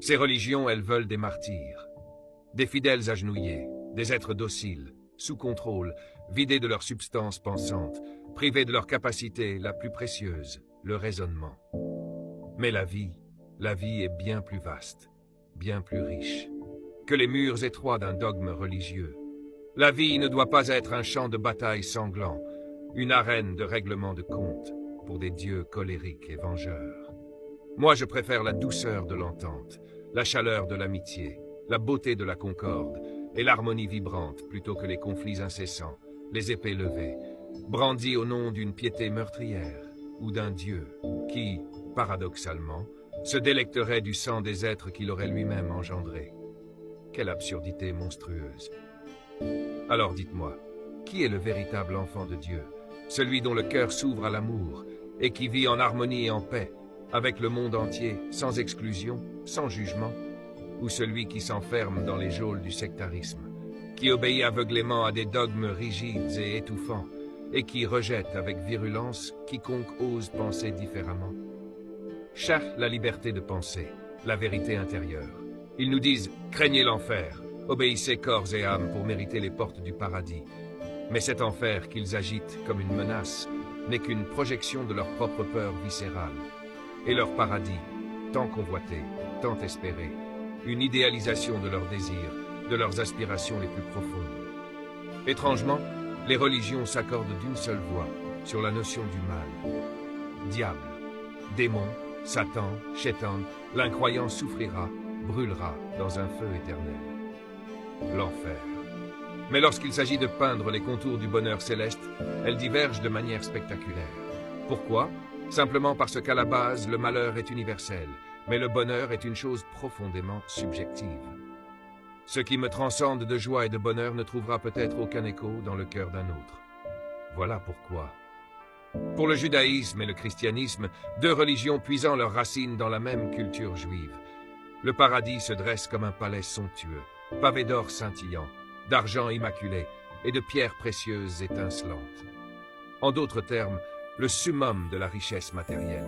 Ces religions, elles veulent des martyrs, des fidèles agenouillés, des êtres dociles, sous contrôle, vidés de leur substance pensante, privés de leur capacité la plus précieuse, le raisonnement. Mais la vie est bien plus vaste, bien plus riche, que les murs étroits d'un dogme religieux. La vie ne doit pas être un champ de bataille sanglant, une arène de règlement de comptes pour des dieux colériques et vengeurs. Moi, je préfère la douceur de l'entente, la chaleur de l'amitié, la beauté de la concorde et l'harmonie vibrante plutôt que les conflits incessants, les épées levées, brandies au nom d'une piété meurtrière ou d'un dieu qui, paradoxalement, se délecterait du sang des êtres qu'il aurait lui-même engendrés. Quelle absurdité monstrueuse! Alors dites-moi, qui est le véritable enfant de Dieu, celui dont le cœur s'ouvre à l'amour et qui vit en harmonie et en paix avec le monde entier, sans exclusion, sans jugement, ou celui qui s'enferme dans les geôles du sectarisme, qui obéit aveuglément à des dogmes rigides et étouffants, et qui rejette avec virulence quiconque ose penser différemment? Cherche la liberté de penser, la vérité intérieure. Ils nous disent « craignez l'enfer, obéissez corps et âme pour mériter les portes du paradis ». Mais cet enfer qu'ils agitent comme une menace n'est qu'une projection de leur propre peur viscérale. Et leur paradis, tant convoité, tant espéré, une idéalisation de leurs désirs, de leurs aspirations les plus profondes. Étrangement, les religions s'accordent d'une seule voix sur la notion du mal. Diable, démon, Satan, Chétan, l'incroyant souffrira, brûlera dans un feu éternel. L'enfer. Mais lorsqu'il s'agit de peindre les contours du bonheur céleste, elles divergent de manière spectaculaire. Pourquoi ? Simplement parce qu'à la base, le malheur est universel, mais le bonheur est une chose profondément subjective. Ce qui me transcende de joie et de bonheur ne trouvera peut-être aucun écho dans le cœur d'un autre. Voilà pourquoi. Pour le judaïsme et le christianisme, deux religions puisant leurs racines dans la même culture juive, le paradis se dresse comme un palais somptueux, pavé d'or scintillant, d'argent immaculé et de pierres précieuses étincelantes. En d'autres termes, le summum de la richesse matérielle,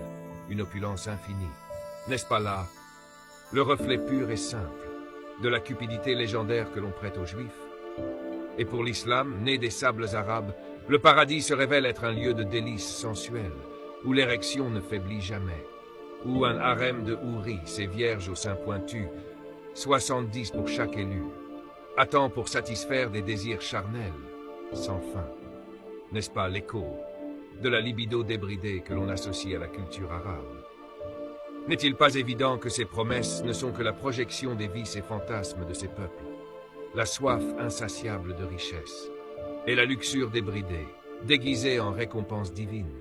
une opulence infinie. N'est-ce pas là le reflet pur et simple de la cupidité légendaire que l'on prête aux Juifs? Et pour l'islam, né des sables arabes, le paradis se révèle être un lieu de délices sensuelles, où l'érection ne faiblit jamais, où un harem de houris, ces vierges au sein pointu, 70 pour chaque élu, attend pour satisfaire des désirs charnels, sans fin. N'est-ce pas l'écho de la libido débridée que l'on associe à la culture arabe? N'est-il pas évident que ces promesses ne sont que la projection des vices et fantasmes de ces peuples, la soif insatiable de richesse, et la luxure débridée, déguisée en récompense divine?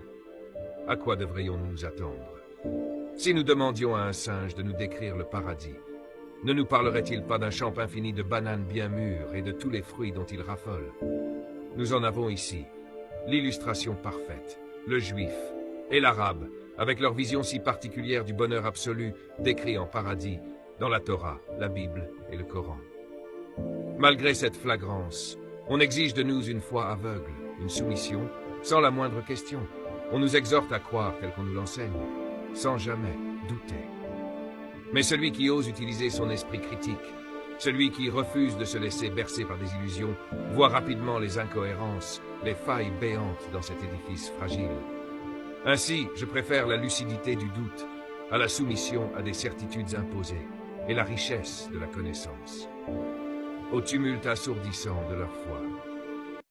À quoi devrions-nous nous attendre? Si nous demandions à un singe de nous décrire le paradis, ne nous parlerait-il pas d'un champ infini de bananes bien mûres et de tous les fruits dont il raffole? Nous en avons ici l'illustration parfaite, le juif et l'arabe, avec leur vision si particulière du bonheur absolu décrit en paradis dans la Torah, la Bible et le Coran. Malgré cette flagrance, on exige de nous une foi aveugle, une soumission, sans la moindre question. On nous exhorte à croire tel qu'on nous l'enseigne, sans jamais douter. Mais celui qui ose utiliser son esprit critique, celui qui refuse de se laisser bercer par des illusions, voit rapidement les incohérences, les failles béantes dans cet édifice fragile. Ainsi, je préfère la lucidité du doute à la soumission à des certitudes imposées et la richesse de la connaissance, au tumulte assourdissant de leur foi.